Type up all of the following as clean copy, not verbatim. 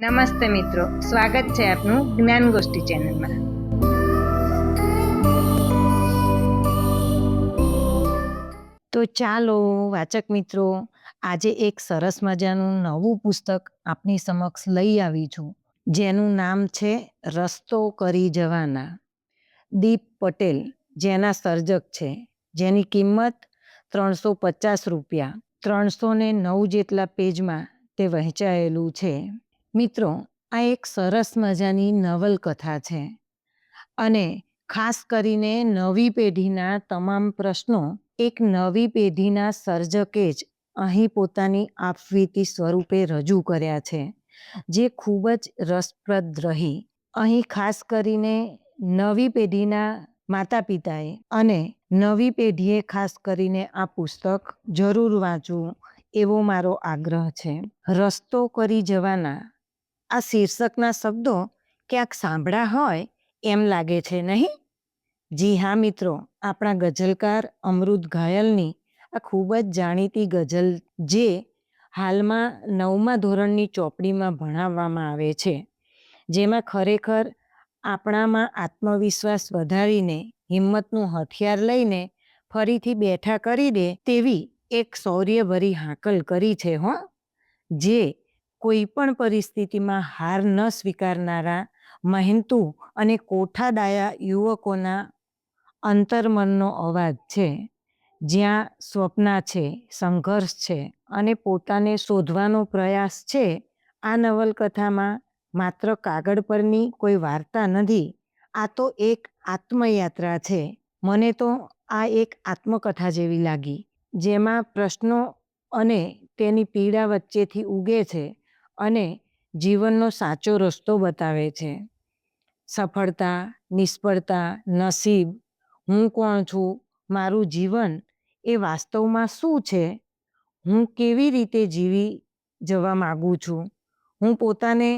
નમસ્તે મિત્રો, સ્વાગત છે આપનું જ્ઞાન ગોષ્ઠી ચેનલમાં। તો ચાલો વાચક મિત્રો, આજે એક સરસ મજાનું નવું પુસ્તક આપની સમક્ષ લઈ આવી છું, જેનું નામ છે રસ્તો કરી જવાના। દીપ પટેલ જેના સર્જક છે, જેની કિંમત 350 રૂપિયા, 309 જેટલા પેજમાં તે વહેંચાયેલું છે। મિત્રો, આ એક સરસ મજાની નવલકથા છે અને ખાસ કરીને નવી પેઢીના તમામ પ્રશ્નો એક નવી પેઢીના સર્જકે જ અહીં પોતાની આપવીતી સ્વરૂપે રજૂ કર્યા છે, જે ખૂબ જ રસપ્રદ રહી। અહીં ખાસ કરીને નવી પેઢીના માતા પિતાએ અને નવી પેઢીએ ખાસ કરીને આ પુસ્તક જરૂર વાંચવું એવો મારો આગ્રહ છે। રસ્તો કરી જવાના આ શીર્ષકના શબ્દો ક્યાંક સાંભળ્યા હોય એમ લાગે છે, નહીં? જી હા મિત્રો, આપણા ગઝલકાર અમૃત ઘાયલની આ ખૂબ જ જાણીતી ગઝલ, જે હાલમાં 9મા ધોરણની ચોપડીમાં ભણાવવામાં આવે છે, જેમાં ખરેખર આપણામાં આત્મવિશ્વાસ વધારીને હિંમતનું હથિયાર લઈને ફરીથી બેઠા કરી દે તેવી એક શૌર્યભરી હાકલ કરી છે હો, જે કોઈ પણ પરિસ્થિતિમાં હાર ન સ્વીકારનારા મહેનતુ અને કોઠાડાયા યુવકોના અંતર્મનનો અવાજ છે। જ્યાં સ્વપ્ના છે, સંઘર્ષ છે અને પોતાને શોધવાનો પ્રયાસ છે, આ નવલકથામાં માત્ર કાગળ પરની કોઈ વાર્તા નથી, આ તો એક આત્મયાત્રા છે। મને તો આ એક આત્મકથા જેવી લાગી, જેમાં પ્રશ્નો અને તેની પીડા વચ્ચેથી ઉગે છે અને જીવનનો સાચો રસ્તો બતાવે છે। સફળતા, નિષ્ફળતા, નસીબ, હું કોણ છું, મારું જીવન એ વાસ્તવમાં શું છે, હું કેવી રીતે જીવી જવા માગું છું, હું પોતાને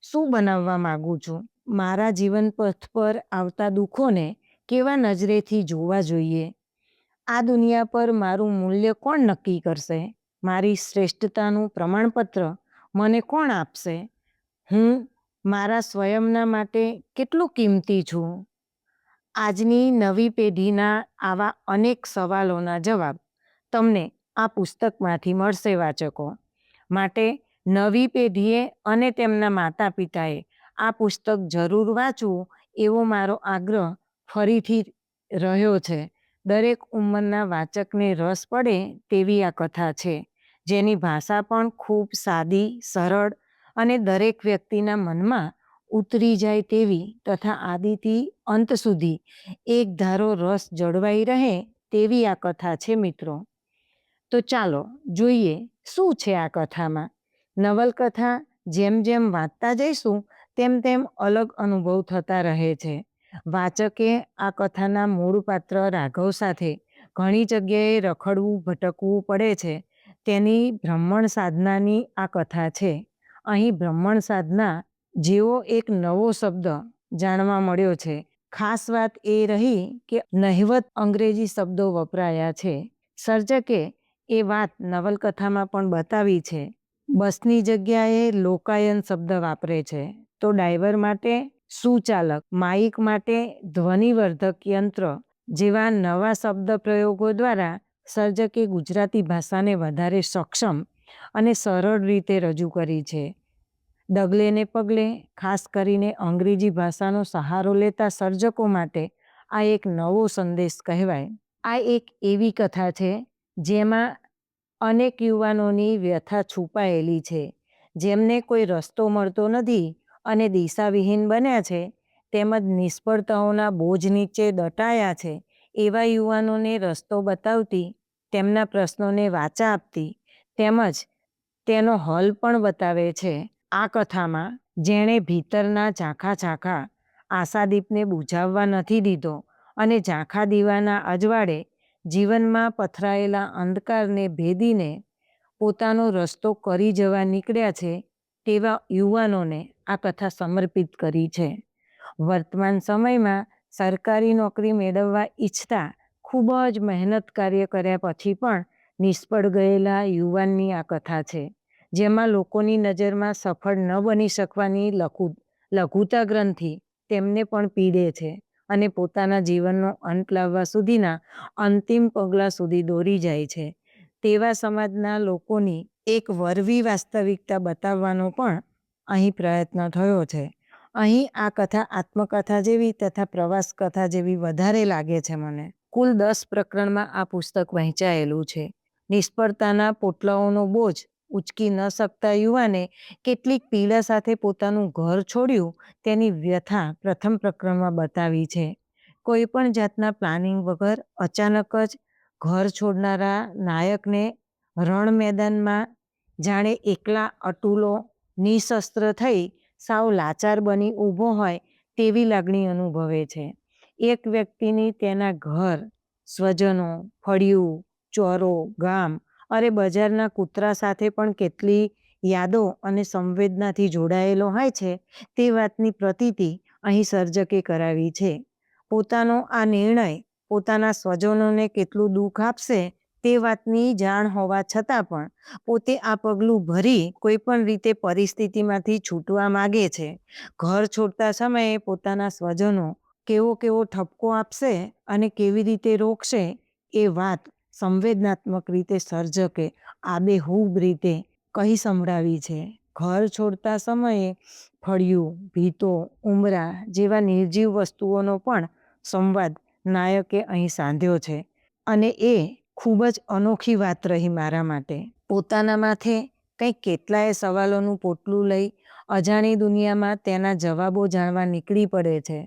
શું બનાવવા માગું છું, મારા જીવન પથ પર આવતા દુઃખોને કેવા નજરેથી જોવા જોઈએ, આ દુનિયા પર મારું મૂલ્ય કોણ નક્કી કરશે, મારી શ્રેષ્ઠતાનું પ્રમાણપત્ર મને કોણ આપશે, હું મારા સ્વયંના માટે કેટલું કિંમતી છું। આજની નવી પેઢીના આવા અનેક સવાલોના જવાબ તમને આ પુસ્તકમાંથી મળશે વાચકો। માટે નવી પેઢીએ અને તેમના માતા પિતાએ આ પુસ્તક જરૂર વાંચવું એવો મારો આગ્રહ ફરીથી રહ્યો છે। દરેક ઉંમરના વાચકને રસ પડે તેવી આ કથા છે, જેની ભાષા પણ ખૂબ સાદી, સરળ અને દરેક વ્યક્તિના મનમાં ઉતરી જાય તેવી તથા આદિથી અંત સુધી એક ધારો રસ જળવાઈ રહે તેવી આ કથા છે મિત્રો। તો ચાલો જોઈએ શું છે આ કથામાં। નવલકથા જેમ જેમ વાંચતા જઈશું તેમ તેમ અલગ અનુભવ થતા રહે છે। વાચકે આ કથાના મૂળ પાત્ર રાઘવ સાથે ઘણી જગ્યાએ રખડવું, ભટકવું પડે છે। તેની બ્રહ્મણ સાધનાની આ કથા છે। અહીં બ્રહ્મણ સાધના જેવો એક નવો શબ્દ જાણવા મળ્યો છે। ખાસ વાત એ રહી કે નહિવત અંગ્રેજી શબ્દો વપરાયા છે। સર્જકે એ વાત નવલકથામાં પણ બતાવી છે। બસની જગ્યાએ લોકાયન શબ્દ વાપરે છે, તો ડ્રાઈવર માટે સુચાલક, માઇક માટે ધ્વનિવર્ધક યંત્ર જેવા નવા શબ્દ પ્રયોગો દ્વારા સર્જકે ગુજરાતી ભાષાને વધારે સક્ષમ અને સરળ રીતે રજૂ કરી છે। ડગલે ને પગલે ખાસ કરીને અંગ્રેજી ભાષાનો સહારો લેતા સર્જકો માટે આ એક નવો સંદેશ કહેવાય। આ એક એવી કથા છે જેમાં અનેક યુવાનોની વ્યથા છુપાયેલી છે, જેમને કોઈ રસ્તો મળતો નથી અને દિશાવિહીન બન્યા છે, તેમજ નિષ્ફળતાઓના બોજ નીચે દટાયા છે, એવા યુવાનોને રસ્તો બતાવતી, તેમના પ્રશ્નોને વાચા આપતી, તેમજ તેનો હલ પણ બતાવે છે। આ કથામાં જેણે ભીતરના ઝાંખા ઝાંખા આશાદીપને બુઝાવવા નથી દીધો અને ઝાંખા દીવાના અજવાળે જીવનમાં પથરાયેલા અંધકારને ભેદીને પોતાનો રસ્તો કરી જવા નીકળ્યા છે, તેવા યુવાનોને આ કથા સમર્પિત કરી છે। વર્તમાન સમયમાં સરકારી નોકરી મેળવવા ઈચ્છતા ખૂબ જ મહેનત કાર્ય કર્યા પછી પણ નિષ્ફળ ગયેલા યુવાનની આ કથા છે, જેમાં લોકોની નજરમાં સફળ ન બની શકવાની લઘુતા ગ્રંથિ તેમને પણ પીડે છે અને પોતાના જીવનનો અંત લાવવા સુધીના અંતિમ પગલાં સુધી દોરી જાય છે. તેવા સમાજના લોકોની એક વરવી વાસ્તવિકતા બતાવવાનો પણ અહીં પ્રયત્ન થયો છે. અહીં આ કથા આત્મકથા જેવી તથા પ્રવાસ કથા જેવી વધારે લાગે છે મને. કુલ 10 પ્રકરણમાં આ પુસ્તક વહેંચાયેલું છે. નિષ્ફળતાના પોટલાઓનો બોજ ઉચકી ન શકતા યુવાને કેટલીક પીડા સાથે પોતાનું ઘર છોડ્યું તેની વ્યથા પ્રથમ પ્રકરણમાં બતાવી છે. કોઈ પણ જાતના પ્લાનિંગ વગર અચાનક જ ઘર છોડનારા નાયકને રણ મેદાનમાં જાણે એકલા અટુલો નિશસ્ત્ર થઈ સાવ લાચાર બની ઊભો હોય તેવી લાગણી અનુભવે છે. એક વ્યક્તિની તેના ઘર, સ્વજનો, ફળિયું, ચોરો, ગામ અરે બજારના કૂતરા સાથે પણ કેટલી યાદો અને સંવેદનાથી જોડાયેલો હોય છે તે વાતની પ્રતીતિ અહીં સર્જકે કરાવી છે. પોતાનો આ નિર્ણય પોતાના સ્વજનોને કેટલું દુઃખ આપશે તે વાતની જાણ હોવા છતાં પણ પોતે આ પગલું ભરી કોઈ પણ રીતે પરિસ્થિતિમાંથી છૂટવા માગે છે. ઘર છોડતા સમયે પોતાના સ્વજનો કેવો ઠપકો આપશે અને કેવી રીતે રોકશે એ વાત સંવેદનાત્મક રીતે સર્જકે આબેહૂબ રીતે કહી સંભળાવી છે. ઘર છોડતા સમયે ફળિયું, ભીતો, ઉંબરા જેવા નિર્જીવ વસ્તુઓનો પણ સંવાદ નાયકે અહીં સાંધ્યો છે અને એ ખૂબ જ અનોખી વાત રહી મારા માટે. પોતાના માથે કંઈક કેટલાય સવાલોનું પોટલું લઈ અજાણી દુનિયામાં તેના જવાબો જાણવા નીકળી પડે છે.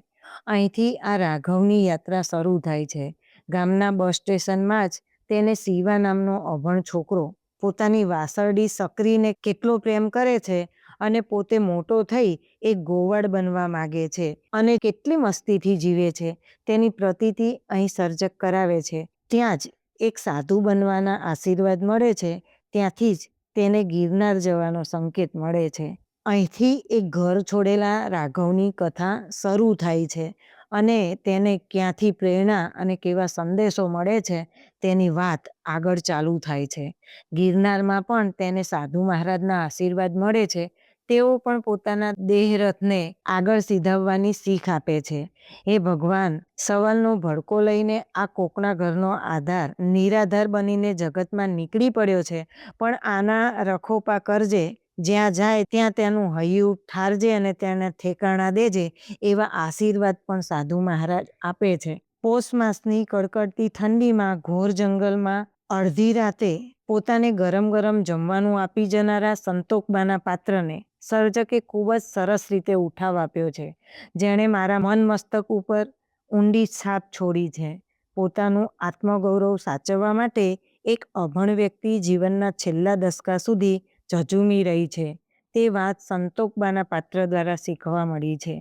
અહીંથી આ રાઘવની યાત્રા શરૂ થાય છે. ગામના બસ સ્ટેશનમાં જ તેને શિવા નામનો અભણ છોકરો પોતાની વાસરડી સકરીને કેટલો પ્રેમ કરે છે અને પોતે મોટો થઈ એક ગોવાળ બનવા માગે છે અને કેટલી મસ્તીથી જીવે છે તેની પ્રતીતિ અહીં સર્જક કરાવે છે. ત્યાં જ એક સાધુ બનવાના આશીર્વાદ મળે છે. ત્યાંથી જ તેને ગિરનાર જવાનો સંકેત મળે છે. અહીંથી એક ઘર છોડેલા રાઘવની કથા શરૂ થાય છે અને તેને ક્યાંથી પ્રેરણા અને કેવા સંદેશો મળે છે તેની વાત આગળ ચાલુ થાય છે. ગિરનારમાં પણ તેને સાધુ મહારાજના આશીર્વાદ મળે છે. તેઓ પણ પોતાના દેહરથને આગળ સીધાવવાની શીખ આપે છે. હે ભગવાન, સવાલનો ભડકો લઈને આ કોકના ઘરનો આધાર નિરાધાર બનીને જગતમાં નીકળી પડ્યો છે, પણ આના રખોપા કરજે, જ્યાં જાય ત્યાં તેનું હૈયું ઠારજે અને તેને ઠેકાણા દેજે એવા આશીર્વાદ પણ સાધુ મહારાજ આપે છે. પોષ માસની કડકડતી ઠંડીમાં ઘોર જંગલમાં અડધી રાતે પોતાને ગરમ ગરમ જમવાનું આપી જનારા સંતોકબાના પાત્રને સર્જકે ખૂબ જ સરસ રીતે ઉઠાવ આપ્યો છે, જેણે મારા મન મસ્તક ઉપર ઊંડી છાપ છોડી છે. પોતાનું આત્મગૌરવ સાચવવા માટે એક અભણ વ્યક્તિ જીવનના છેલ્લા દશકા સુધી ઝઝૂમી રહી છે તે વાત સંતોકબાના પાત્ર દ્વારા શીખવા મળી છે.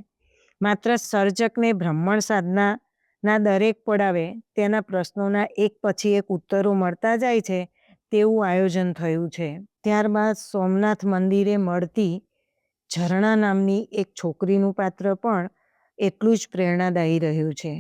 માત્ર સર્જકને બ્રાહ્મણ સાધનાના દરેક પડાવે તેના પ્રશ્નોના એક પછી એક ઉત્તરો મળતા જાય છે તેવું આયોજન થયું છે. ત્યારબાદ સોમનાથ મંદિરે મળતી ઝરણા નામની એક છોકરીનું પાત્ર પણ એટલું જ પ્રેરણાદાયી રહ્યું છે.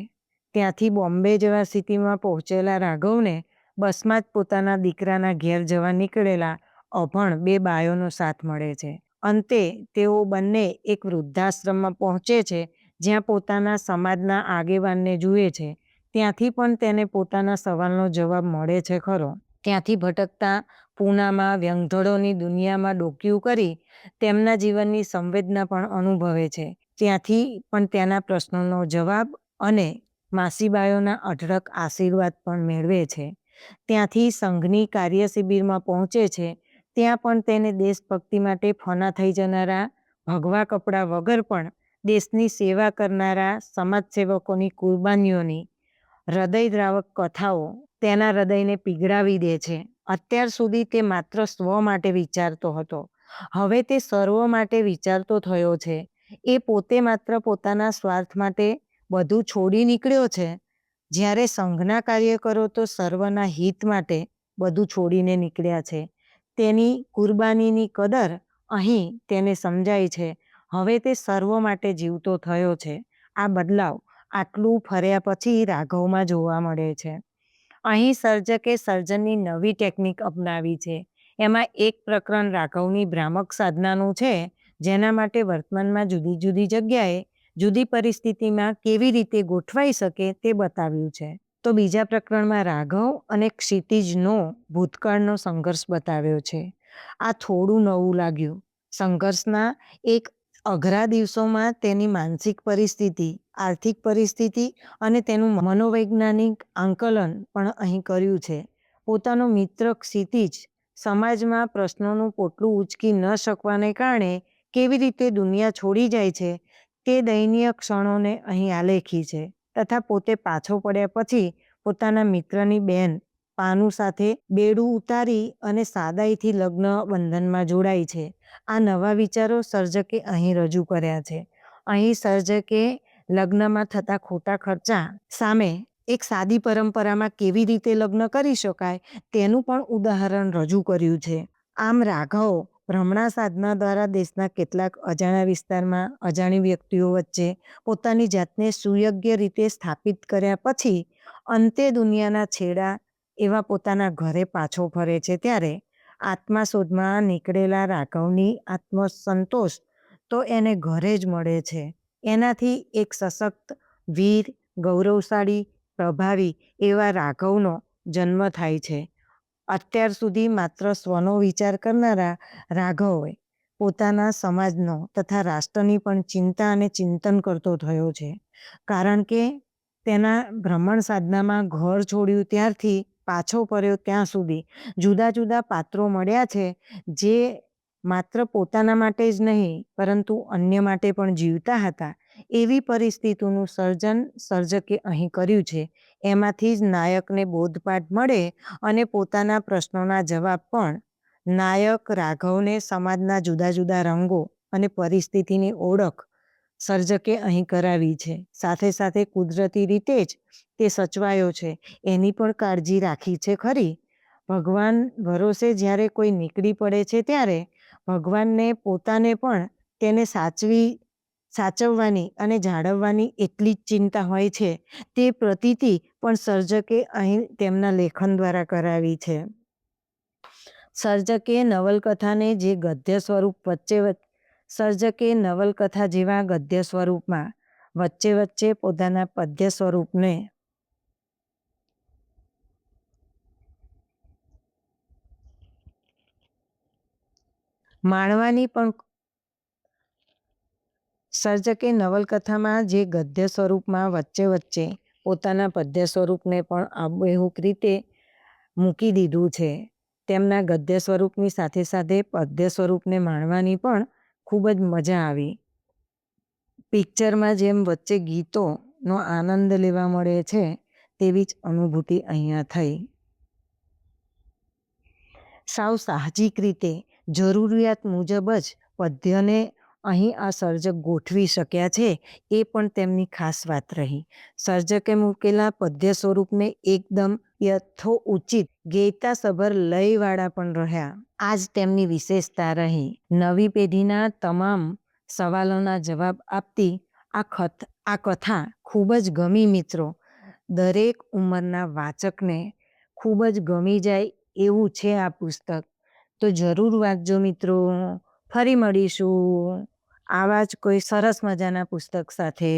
ત્યાંથી બોમ્બે જેવા સિટીમાં પહોંચેલા રાઘવને બસમાં જ પોતાના દીકરાના ઘેર જવા નીકળેલા અભણ બે બાયોનો સાથ મળે છે. અંતે તેઓ બંને એક વૃદ્ધાશ્રમમાં પહોંચે છે જ્યાં પોતાના સમાજના આગેવાનને જુએ છે. ત્યાંથી પણ તેને પોતાના સવાલનો જવાબ મળે છે ખરો. ત્યાંથી ભટકતા પૂનામાં વ્યંગધળોની દુનિયામાં ડોકિયું કરી તેમના જીવનની સંવેદના પણ અનુભવે છે. ત્યાંથી પણ તેના પ્રશ્નોનો જવાબ અને માસીબાયોના અઢળક આશીર્વાદ પણ મેળવે છે. ત્યાંથી સંઘની કાર્ય શિબિરમાં પહોંચે છે. ત્યાં પણ તેને દેશભક્તિ માટે ફના થઈ જનારા ભગવા કપડાં વગર પણ દેશની સેવા કરનારા સમાજસેવકોની કુરબાનીઓની હૃદયદ્રાવક કથાઓ તેના હૃદયને પીગળાવી દે છે. અત્યાર સુધી તે માત્ર સ્વ માટે વિચારતો હતો, હવે તે સર્વ માટે વિચારતો થયો છે. એ પોતે માત્ર પોતાના સ્વાર્થ માટે બધું છોડી નીકળ્યો છે, જ્યારે સંઘના કાર્યકરો તો સર્વના હિત માટે બધું છોડીને નીકળ્યા છે. તેની કુરબાનીની કદર અહીં તેને સમજાય છે. હવે તે સર્વ માટે જીવતો થયો છે. આ બદલાવ આટલું ફર્યા પછી રાઘવમાં જોવા મળે છે. અહીં સર્જકે સર્જનની નવી ટેકનિક અપનાવી છે. એમાં એક પ્રકરણ રાઘવની ભ્રામક સાધનાનું છે, જેના માટે વર્તમાનમાં જુદી જુદી જગ્યાએ જુદી પરિસ્થિતિમાં કેવી રીતે ગોઠવાઈ શકે તે બતાવ્યું છે. તો બીજા પ્રકરણમાં રાઘવ અને ક્ષિતિજનો ભૂતકાળનો સંઘર્ષ બતાવ્યો છે. આ થોડું નવું લાગ્યું. સંઘર્ષના એક અઘરા દિવસોમાં તેની માનસિક પરિસ્થિતિ, આર્થિક પરિસ્થિતિ અને તેનું મનોવૈજ્ઞાનિક આંકલન પણ અહીં કર્યું છે. પોતાનો મિત્ર ક્ષિતિજ સમાજમાં પ્રશ્નોનું પોટલું ઉંચકી ન શકવાને કારણે કેવી રીતે દુનિયા છોડી જાય છે તે દયનીય ક્ષણોને અહીં આલેખી છે. તથા પોતે પાછો પડ્યા પછી પોતાના મિત્રની બેન પાનુ સાથે બેડું ઉતારી અને સાદાઈથી લગ્ન બંધનમાં જોડાય છે. આ નવા વિચારો સર્જકે અહીં રજૂ કર્યા છે. અહીં સર્જકે લગ્નમાં થતા ખોટા ખર્ચા સામે એક સાદી પરંપરામાં કેવી રીતે લગ્ન કરી શકાય તેનું પણ ઉદાહરણ રજૂ કર્યું છે. આમ રાઘવ ભ્રમણા સાધના દ્વારા દેશના કેટલાક અજાણ્યા વિસ્તારમાં અજાણી વ્યક્તિઓ વચ્ચે પોતાની જાતને સુયોગ્ય રીતે સ્થાપિત કર્યા પછી અંતે દુનિયાના છેડા એવા પોતાના ઘરે પાછો ફરે છે. ત્યારે આત્મા શોધમાં નીકળેલા રાઘવની આત્મસંતોષ તો એને ઘરે જ મળે છે. એનાથી એક સશક્ત, વીર, ગૌરવશાળી, પ્રભાવી એવા રાઘવનો જન્મ થાય છે. અત્યાર સુધી માત્ર સ્વનો વિચાર કરનારા રાઘવે પોતાના સમાજનો તથા રાષ્ટ્રની પણ ચિંતા અને ચિંતન કરતો થયો છે. કારણ કે તેના ભ્રમણ સાધનામાં ઘર છોડ્યું ત્યારથી પાછો ફર્યો ત્યાં સુધી જુદા જુદા પાત્રો મળ્યા છે, જે માત્ર પોતાના માટે જ નહીં પરંતુ અન્ય માટે પણ જીવતા હતા. એવી પરિસ્થિતિનું સર્જન સર્જકે અહીં કર્યું છે. એમાંથી જ નાયકને બોધપાઠ મળે અને પોતાના પ્રશ્નોના જવાબ પણ નાયક રાઘવને સમાજના જુદા જુદા રંગો અને પરિસ્થિતિની ઓળખ સર્જકે અહીં કરાવી છે. સાથે સાથે કુદરતી રીતે જ તે સચવાયો છે એની પણ કાળજી રાખી છે ખરી. ભગવાન ભરોસે જ્યારે કોઈ નીકળી પડે છે ત્યારે ભગવાનને પોતાને પણ તેને સાચવવાની અને જાળવવાની એટલી જ ચિંતા હોય છે. તે પ્રતીતિ પણ સર્જકે અહીં તેમના લેખન દ્વારા કરાવી છે. સર્જકે નવલકથાને જે ગદ્ય સ્વરૂપ સર્જકે નવલકથા જેવા ગદ્ય સ્વરૂપમાં વચ્ચે વચ્ચે પોતાના પદ્ય સ્વરૂપને માણવાની પણ સર્જકે નવલકથામાં જે ગદ્ય સ્વરૂપમાં વચ્ચે વચ્ચે પોતાના પદ્ય સ્વરૂપને પણ આબેહૂબ રીતે મૂકી દીધું છે. તેમના ગદ્ય સ્વરૂપની સાથે સાથે પદ્ય સ્વરૂપને માણવાની પણ ખૂબ જ મજા આવી. પિક્ચરમાં જેમ વચ્ચે ગીતોનો આનંદ લેવા મળે છે તેવી જ અનુભૂતિ અહીંયા થઈ. સાવ સાહજિક રીતે જરૂરિયાત મુજબ જ પદ્યને અહીં આ સર્જક ગોઠવી શક્યા છે એ પણ તેમની ખાસ વાત રહી. સર્જકે મૂકેલા પદ્ય સ્વરૂપને એકદમ યથોચિત ગેયતાસભર લયવાળા પણ રહ્યા. આ જ તેમની વિશેષતા રહી. નવી પેઢીના તમામ સવાલોના જવાબ આપતી આ કથા ખૂબ જ ગમી મિત્રો. દરેક ઉંમરના વાચકને ખૂબ જ ગમી જાય એવું છે આ પુસ્તક. તો જરૂર વાંચજો મિત્રો. ફરી મળીશું આવા જ કોઈ સરસ મજાના પુસ્તક સાથે.